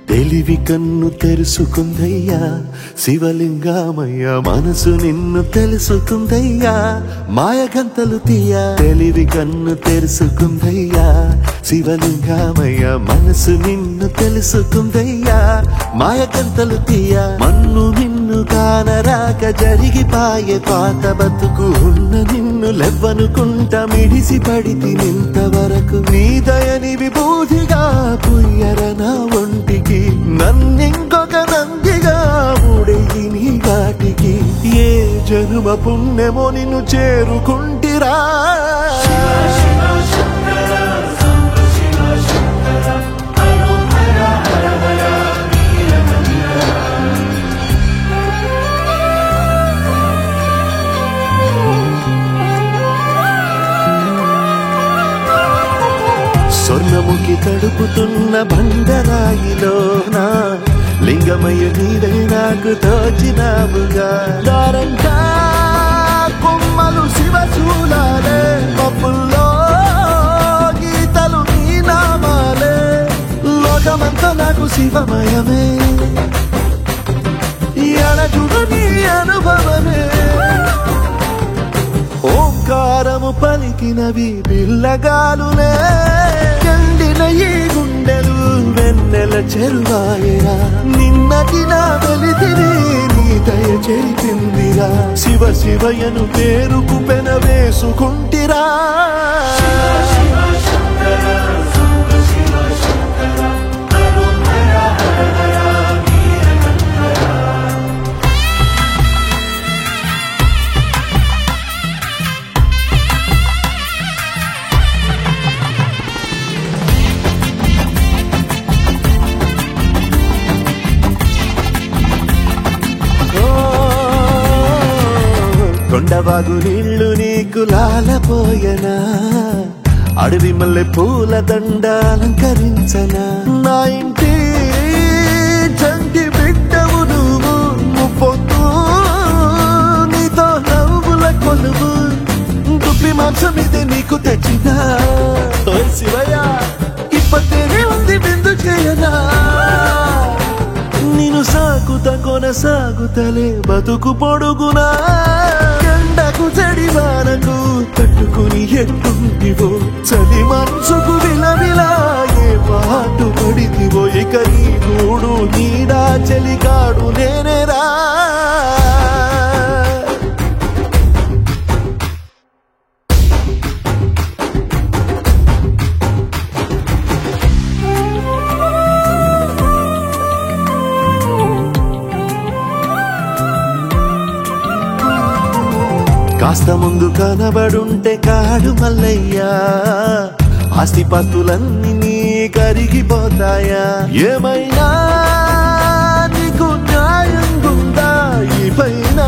తెలివి కన్ను తెరుసుకుందయ్యా శివలింగమయ్య మనసు నిన్ను తెలుసుకుందయ్యా మాయగంతలు తీయ తెలివి కన్ను తెరుసుకుందయ్యా శివలింగమయ్య మనసు నిన్ను తెలుసుకుందయ్యా మాయగంతలు తీయ మన్ను నిన్ను కానరాక జరిగిపాయే పాత బతుకు ఉన్న నిన్ను లెవ్వనుకుంట మిడిసి పడితి నింతవరకు నీ దయని విభూతిగా పుయ్యర నా ఒంటికి నన్నింకొక నందిగా ఊడేయి నీ గాటికి ఏ జనుమ పుణ్యమో నిన్ను చేరుకుంటిరా స్వర్ణముఖి తడుపుతున్న బండరాయిలోనా లింగమయ్య నీవే నాకు తోచినావుగా దారంగా కొమ్మలు శివశూలాలే మబ్బుల్లో గీతలు నీ నామాలే లోకమంతా నాకు శివమయమే అడగుడు నీ అనుభవమే ఓంకారము పలికినవి పిల్లగాలులే ఎండిన ఈ గుండెలు వెన్నెల చెరువాయరా నిన్నటి నా వెలితిని నీ దయ చెరిపిందిరా శివ శివయను పేరుకు పెన వేసుకుంటిరా కొండవాగు నీళ్లు నీకు లాలపోయనా అడవి మల్లె పూల దండ అలంకరించనా నా ఇంటి చంటి బిడ్డవు నువ్వు ముప్పొద్దు నీతో నవ్వుల కొలువు దుప్పి మాంసం ఇది నీకు తెచ్చినా శివయ్య ఇప్పటినే ఉంది బిందు చేయనా నిన్ను సాగుత కొనసాగుతలే బతుకు పొడుగునా ఎండకు చెడివానకు తట్టుకుని ఎట్టుంటివో చలి మనసుకు విలవిలా ఏ పాటు పడితివో ఇక నీ గూడు నీడా చెలికాడు నేనేరా కాస్త ముందు కనబడుంటే కాడు మల్లయ్యా ఆస్తిపత్తులన్నీ నీ కరిగిపోతాయా ఏమైనా నీకు న్యాయం ఉందా ఈ పైన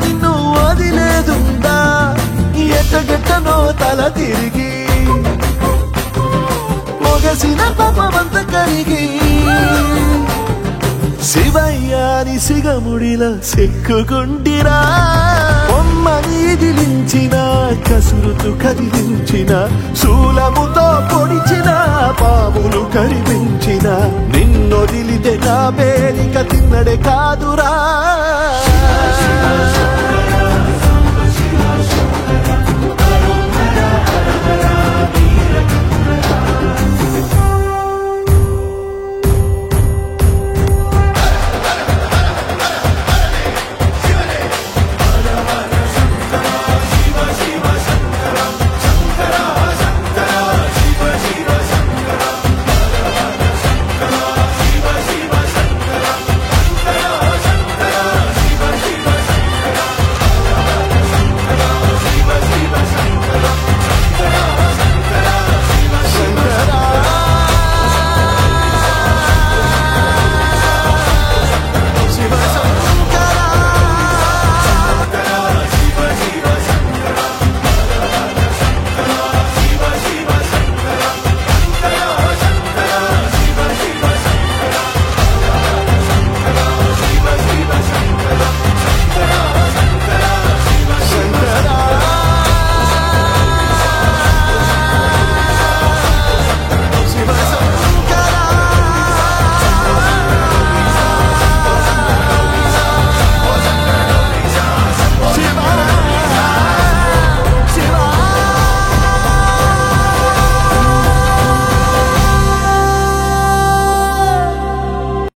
నిన్ను వదిలేదుందా ఎట్టగెట్టనో తల తిరిగి మొగసిన పాపమంత కరిగి శివయ్యాని సిగముడిలా సిక్కుకుంటిరా బొమ్మని దిలించిన కసురుతూ కదిలించిన శూలముతో పొడిచిన పాములు కరిపించిన నిన్నొదిలితే నా పేరిక తిన్నడే కాదురా